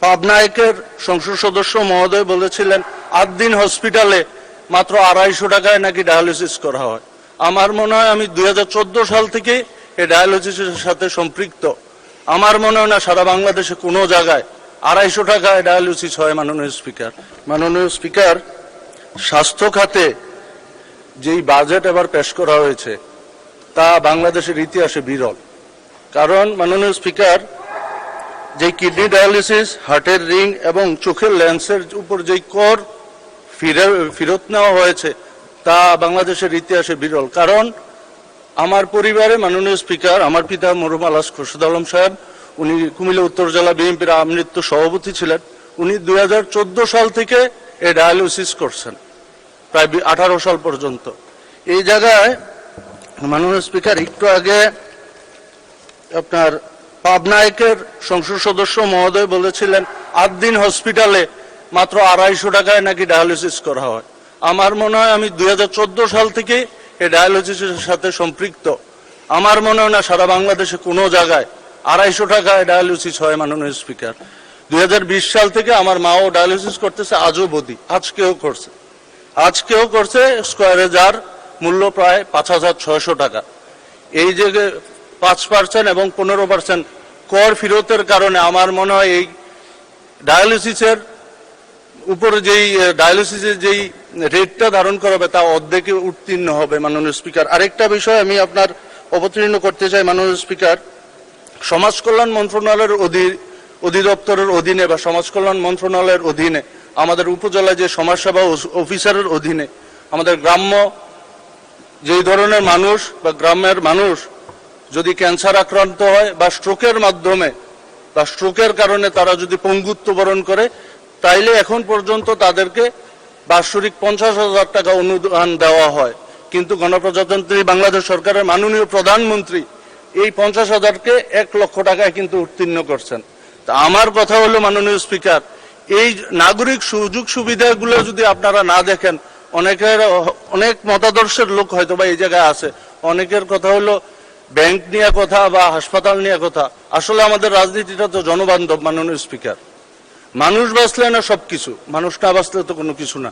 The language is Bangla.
পাবনায়কের সংসদ সদস্য মহোদয় বলেছিলেন 8 দিন হসপিটালে মাত্র 250 টাকায় নাকি ডায়ালিসিস করা হয়। আমার মনে হয় আমি 2014 সাল থেকে এই ডায়ালিসিসের সাথে সম্পৃক্ত। আমার মনে হয় না সারা বাংলাদেশে কোনো জায়গায় 250 টাকায় ডায়ালিসিস হয়। মাননীয় স্পিকার, স্বাস্থ্য খাতে যেই বাজেট এবার পেশ করা হয়েছে তা বাংলাদেশের ইতিহাসে বিরল। কারণ মাননীয় স্পিকার, যে কিডনি ডায়ালিসিস, হার্টের রিং এবং চোখের লেন্সের উপর যেই কর ফেরত নেওয়া হয়েছে তা বাংলাদেশের ইতিহাসে বিরল। কারণ আমার পরিবারে মাননীয় স্পিকার, আমার পিতা মরহুম আলহাজ খোরশেদ আলম সাহেব, উনি কুমিল্লা উত্তর জেলা বিএনপির আমৃত্যু সভাপতি ছিলেন। উনি 2014 সাল থেকে এই ডায়ালিসিস করছেন প্রায় 18 সাল পর্যন্ত। এই জায়গায় মাননীয় স্পিকার, একটু আগে আপনার পাবনায়কের সংসদ সদস্য মহোদয় বলেছিলেন 8 দিন হসপিটালে মাত্র 250 টাকায় নাকি ডায়ালিসিস করা হয়। আমার মনে হয় আমি 2014 সাল থেকে এই ডায়ালিসিসের সাথে সম্পৃক্ত। আমার মনে হয় না সারা বাংলাদেশে কোনো জায়গায় 250 টাকায় ডায়ালিসিস হয়। মাননীয় স্পিকার, 2020 সাল থেকে আমার মাও ডায়ালিসিস করতেছে, আজও বদি, আজকেও করছে স্কোয়ারে, যার মূল্য প্রায় 5600 টাকা। এই যে 5% এবং 15% কর ফেরতের কারণে আমার মনে হয় এই ডায়ালিসিসের উপরে ডায়ালিসিসের যেই রেটটা ধারণ করা হবে তা অর্ধেকে উত্তীর্ণ হবে। মাননীয় স্পিকার, আরেকটা বিষয় আমি আপনার অবতীর্ণ করতে চাই। মাননীয় স্পিকার, সমাজ কল্যাণ মন্ত্রণালয়ের অধিদপ্তরের অধীনে বা সমাজ কল্যাণ মন্ত্রণালয়ের অধীনে আমাদের উপজেলায় যে সমাজসেবা অফিসারের অধীনে আমাদের গ্রাম্য যেই ধরনের মানুষ বা গ্রামের মানুষ যদি ক্যান্সার আক্রান্ত হয় বা স্ট্রোকের মাধ্যমে বা স্ট্রোকের কারণে তারা যদি পঙ্গুত্ব বরণ করে, তাইলে এখন পর্যন্ত তাদেরকে বাৎসরিক 50,000 টাকা অনুদান দেওয়া হয়। কিন্তু গণপ্রজাতন্ত্রী বাংলাদেশ সরকারের মাননীয় প্রধানমন্ত্রী এই 50,000-কে 1 লক্ষ টাকায় কিন্তু উত্তীর্ণ করছেন। তা আমার কথা হলো মাননীয় স্পিকার, এই নাগরিক সুযোগ সুবিধাগুলো যদি আপনারা না দেখেন, অনেক মতাদর্শের লোক হয়তো বা এই জায়গায় আছে, অনেকের কথা হলো ব্যাংক নিয়ে কথা বা হাসপাতাল নিয়ে কথা। আসলে আমাদের রাজনীতিটা তো জনবান্ধব। মাননীয় স্পিকার, মানুষ বাঁচলে না সবকিছু, মানুষ না বাঁচলে তো কোনো কিছু না।